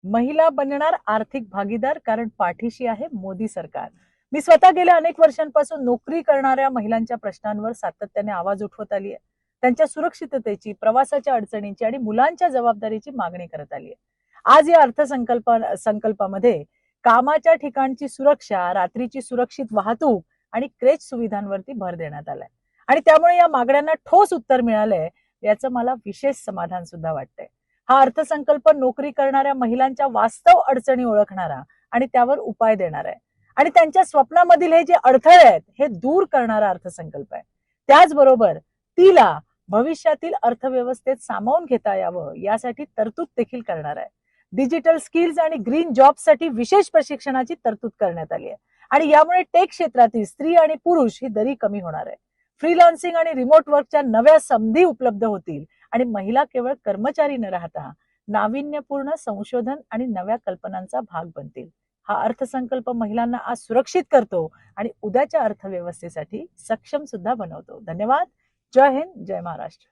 महिला बनणार आर्थिक भागीदार, कारण पाठीशी आहे मोदी सरकार. मी स्वतः गेल्या अनेक वर्षांपासून नोकरी करणाऱ्या महिलांच्या प्रश्नांवर सातत्याने आवाज उठवत आली आहे. त्यांच्या सुरक्षिततेची, प्रवासाच्या अडचणींची आणि मुलांच्या जबाबदारीची मागणी करत आली आहे. आज या संकल्पामध्ये कामाच्या ठिकाणची सुरक्षा, रात्रीची सुरक्षित वाहतूक आणि क्रेच सुविधांवरती भर देण्यात आलाय. आणि त्यामुळे या मागण्यांना ठोस उत्तर मिळालंय, याचं मला विशेष समाधान सुद्धा वाटतंय. हा अर्थसंकल्प नोकरी करणाऱ्या महिलांच्या वास्तव अडचणी ओळखणारा आणि त्यावर उपाय देणारा आहे. आणि त्यांच्या स्वप्नामधील हे जे अडथळे आहेत हे दूर करणारा अर्थसंकल्प आहे. त्याचबरोबर तिला भविष्यातील अर्थव्यवस्थेत सामावून घेता यावं यासाठी तरतूद देखील करणार आहे. डिजिटल स्किल्स आणि ग्रीन जॉबसाठी विशेष प्रशिक्षणाची तरतूद करण्यात आली आहे. आणि यामुळे टेक क्षेत्रातील स्त्री आणि पुरुष ही दरी कमी होणार आहे. फ्रीलान्सिंग आणि रिमोट वर्कच्या नव्या संधी उपलब्ध होतील आणि महिला केवळ कर्मचारी न राहता नाविन्यपूर्ण संशोधन आणि नव्या कल्पनांचा भाग बनतील. हा अर्थसंकल्प महिलांना आज सुरक्षित करतो आणि उद्याच्या अर्थव्यवस्थेसाठी सक्षम सुद्धा बनवतो. धन्यवाद. जय हिंद, जय महाराष्ट्र.